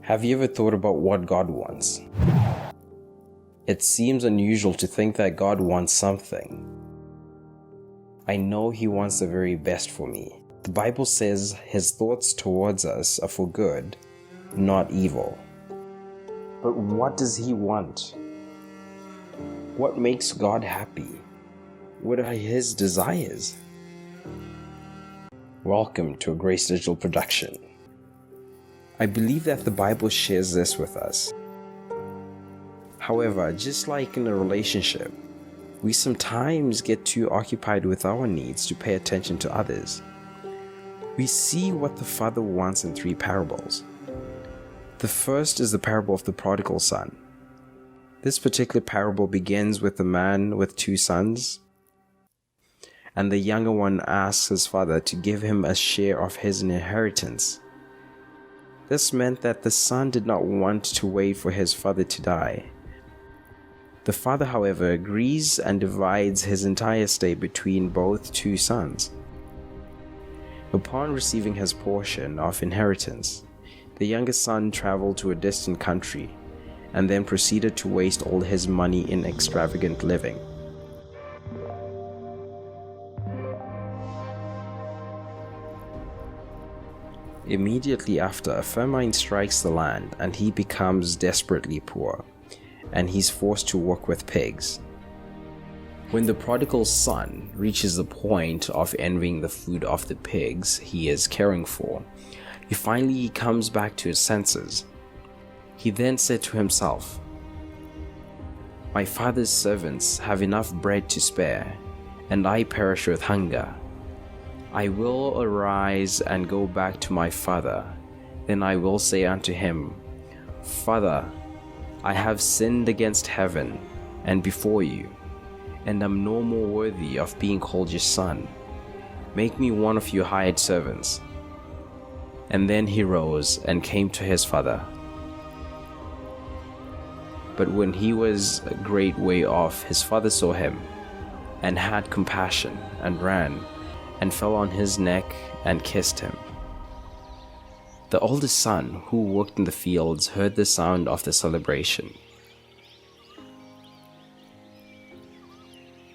Have you ever thought about what God wants? It seems unusual to think that God wants something. I know He wants the very best for me. The Bible says His thoughts towards us are for good, not evil. But what does He want? What makes God happy? What are His desires? Welcome to a Grace Digital production. I believe that the Bible shares this with us. However, just like in a relationship, we sometimes get too occupied with our needs to pay attention to others. We see what the Father wants in 3 parables. The first is the parable of the prodigal son. This particular parable begins with a man with 2 sons, and the younger one asks his father to give him a share of his inheritance. This meant that the son did not want to wait for his father to die. The father, however, agrees and divides his entire estate between both 2 sons. Upon receiving his portion of inheritance, the youngest son traveled to a distant country and then proceeded to waste all his money in extravagant living. Immediately after, a famine strikes the land and he becomes desperately poor, and he's forced to work with pigs. When the prodigal son reaches the point of envying the food of the pigs he is caring for, he finally comes back to his senses. He then said to himself, "My father's servants have enough bread to spare, and I perish with hunger. I will arise and go back to my father. Then I will say unto him, Father, I have sinned against heaven and before you, and am no more worthy of being called your son. Make me one of your hired servants." And then he rose and came to his father. But when he was a great way off, his father saw him, and had compassion, and ran, and fell on his neck, and kissed him. The oldest son, who worked in the fields, heard the sound of the celebration.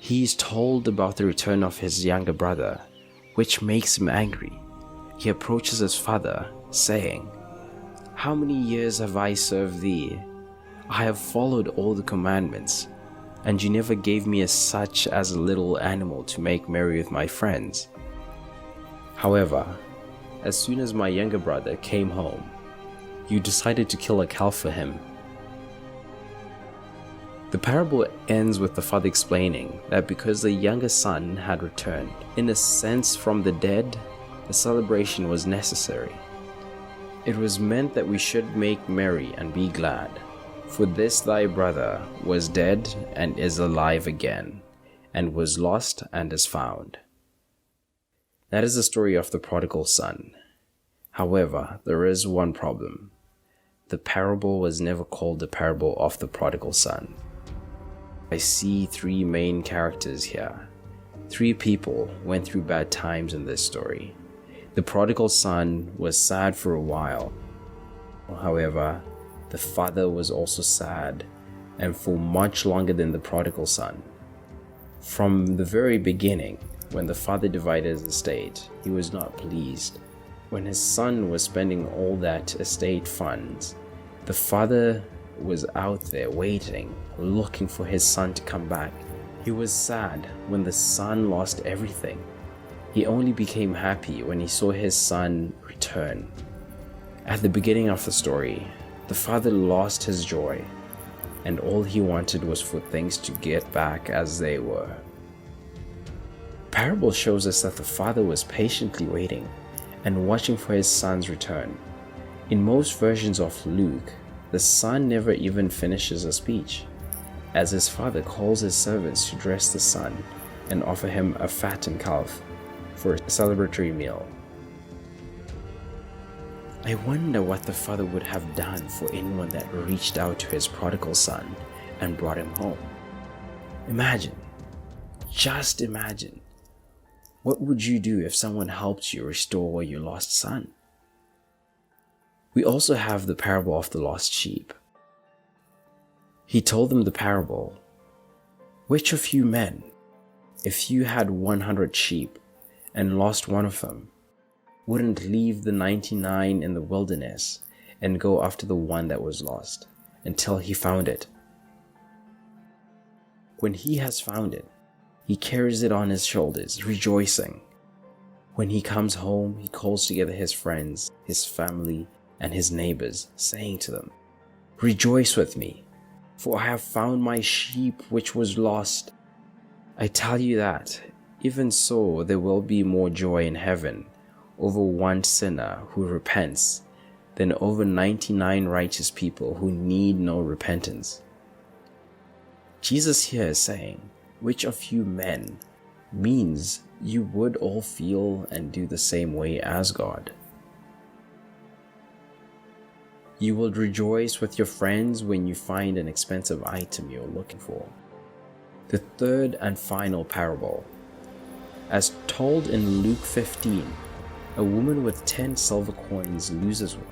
He is told about the return of his younger brother, which makes him angry. He approaches his father, saying, "How many years have I served thee? I have followed all the commandments, and you never gave me such as a little animal to make merry with my friends. However, as soon as my younger brother came home, you decided to kill a calf for him." The parable ends with the father explaining that because the younger son had returned, in a sense from the dead, the celebration was necessary. It was meant that we should make merry and be glad. For this thy brother was dead and is alive again, and was lost and is found. That is the story of the prodigal son. However, there is one problem. The parable was never called the parable of the prodigal son. I see 3 main characters here. 3 people went through bad times in this story. The prodigal son was sad for a while. However, the father was also sad, and for much longer than the prodigal son. From the very beginning, when the father divided his estate, he was not pleased. When his son was spending all that estate funds, the father was out there waiting, looking for his son to come back. He was sad when the son lost everything. He only became happy when he saw his son return. At the beginning of the story, the father lost his joy, and all he wanted was for things to get back as they were. The parable shows us that the father was patiently waiting and watching for his son's return. In most versions of Luke, the son never even finishes a speech, as his father calls his servants to dress the son and offer him a fattened calf for a celebratory meal. I wonder what the father would have done for anyone that reached out to his prodigal son and brought him home. Imagine, just imagine, what would you do if someone helped you restore your lost son? We also have the parable of the lost sheep. He told them the parable. Which of you men, if you had 100 sheep and lost one of them, wouldn't leave the 99 in the wilderness and go after the one that was lost until he found it? When he has found it, he carries it on his shoulders, rejoicing. When he comes home, he calls together his friends, his family, and his neighbors, saying to them, "Rejoice with me, for I have found my sheep which was lost." I tell you that, even so, there will be more joy in heaven over one sinner who repents than over 99 righteous people who need no repentance. Jesus here is saying, which of you men, means you would all feel and do the same way as God. You will rejoice with your friends when you find an expensive item you're looking for. The third and final parable. As told in Luke 15, a woman with 10 silver coins loses one.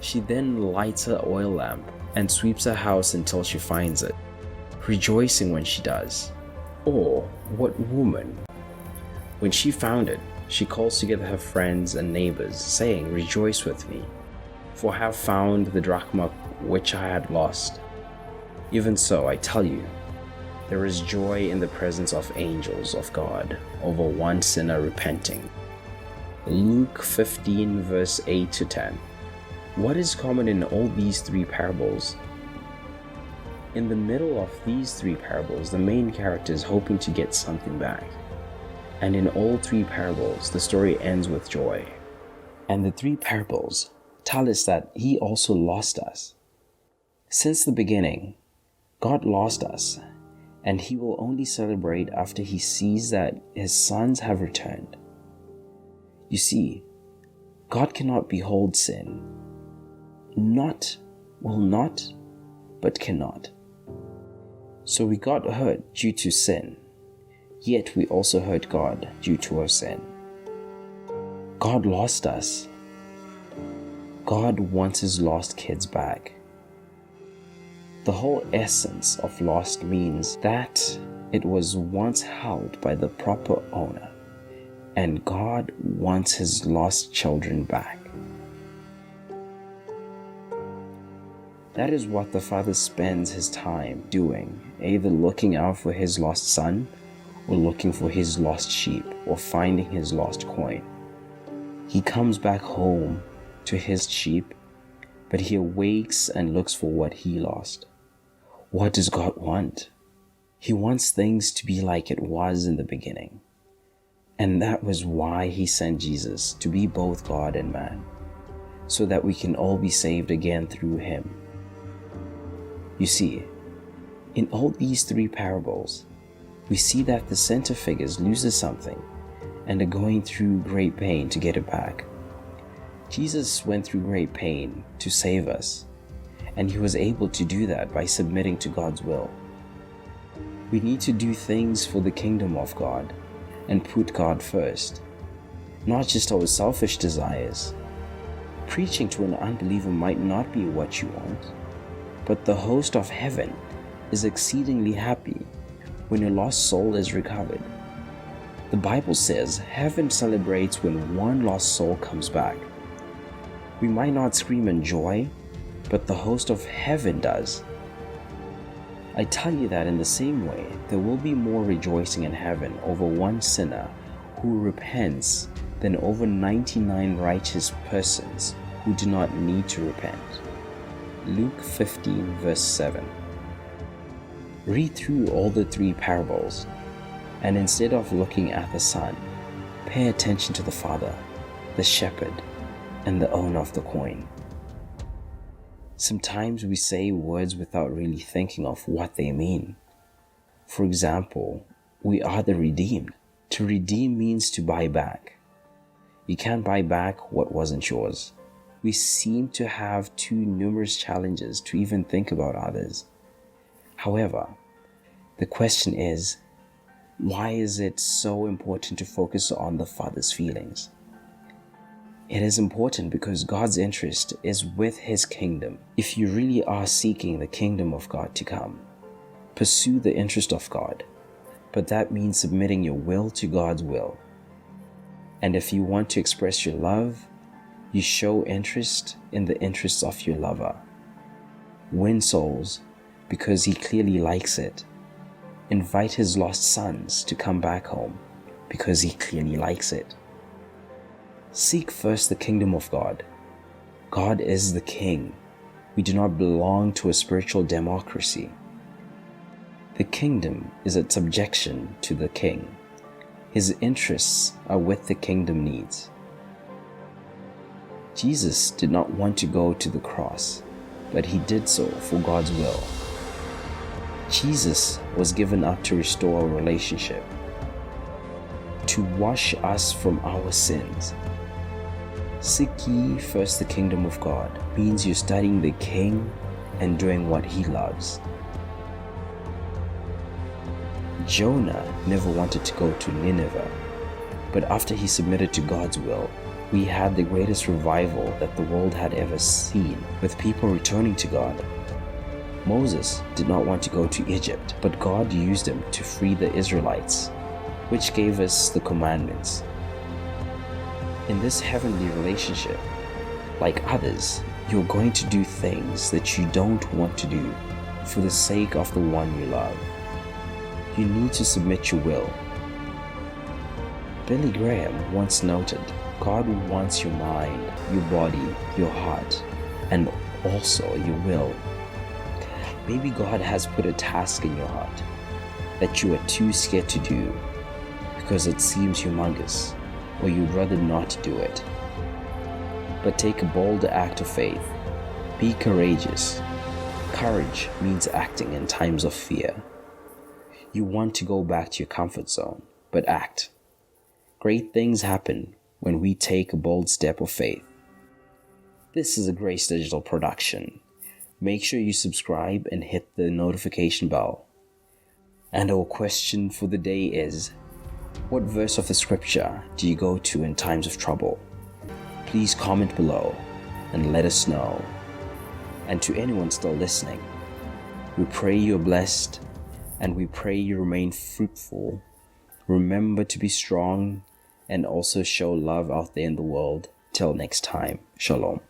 She then lights her oil lamp and sweeps her house until she finds it, rejoicing when she does. Or what woman, when she found it, she calls together her friends and neighbors, saying, "Rejoice with me, for I have found the drachma which I had lost." Even so, I tell you, there is joy in the presence of angels of God over one sinner repenting. Luke 15 verse 8 to 10. What is common in all these three parables? In the middle of these three parables, the main character is hoping to get something back. And in all three parables, the story ends with joy. And the three parables tell us that he also lost us. Since the beginning, God lost us, and he will only celebrate after he sees that his sons have returned. You see, God cannot behold sin. Will not, but cannot. So we got hurt due to sin, yet we also hurt God due to our sin. God lost us. God wants his lost kids back. The whole essence of lost means that it was once held by the proper owner, and God wants his lost children back. That is what the Father spends his time doing, either looking out for his lost son, or looking for his lost sheep, or finding his lost coin. He comes back home to his sheep, but he awakes and looks for what he lost. What does God want? He wants things to be like it was in the beginning. And that was why he sent Jesus, to be both God and man, so that we can all be saved again through him. You see, in all these three parables, we see that the center figures loses something and are going through great pain to get it back. Jesus went through great pain to save us, and he was able to do that by submitting to God's will. We need to do things for the kingdom of God and put God first, not just our selfish desires. Preaching to an unbeliever might not be what you want, but the host of heaven is exceedingly happy when your lost soul is recovered. The Bible says heaven celebrates when one lost soul comes back. We might not scream in joy, but the host of heaven does. I tell you that in the same way, there will be more rejoicing in heaven over one sinner who repents than over 99 righteous persons who do not need to repent. Luke 15 verse 7. Read through all the three parables, and instead of looking at the Son, pay attention to the Father, the Shepherd, and the owner of the coin. Sometimes we say words without really thinking of what they mean. For example, we are the redeemed. To redeem means to buy back. You can't buy back what wasn't yours. We seem to have too numerous challenges to even think about others. However, the question is, why is it so important to focus on the Father's feelings? It is important because God's interest is with His kingdom. If you really are seeking the kingdom of God to come, pursue the interest of God, but that means submitting your will to God's will. And if you want to express your love, you show interest in the interests of your lover. Win souls because He clearly likes it. Invite His lost sons to come back home because He clearly likes it. Seek first the kingdom of God. God is the King. We do not belong to a spiritual democracy. The kingdom is at subjection to the King. His interests are with the kingdom needs. Jesus did not want to go to the cross, but He did so for God's will. Jesus was given up to restore a relationship, to wash us from our sins. Seek ye first the kingdom of God means you're studying the King and doing what He loves. Jonah never wanted to go to Nineveh, but after he submitted to God's will, we had the greatest revival that the world had ever seen, with people returning to God. Moses did not want to go to Egypt, but God used him to free the Israelites, which gave us the commandments. In this heavenly relationship, like others, you're going to do things that you don't want to do for the sake of the one you love. You need to submit your will. Billy Graham once noted, God wants your mind, your body, your heart, and also your will. Maybe God has put a task in your heart that you are too scared to do because it seems humongous, or you'd rather not do it. But take a bold act of faith. Be courageous. Courage means acting in times of fear. You want to go back to your comfort zone, but act. Great things happen when we take a bold step of faith. This is a Grace Digital production. Make sure you subscribe and hit the notification bell. And our question for the day is, what verse of the scripture do you go to in times of trouble? Please comment below and let us know. And to anyone still listening, we pray you're blessed and we pray you remain fruitful. Remember to be strong and also show love out there in the world. Till next time, Shalom.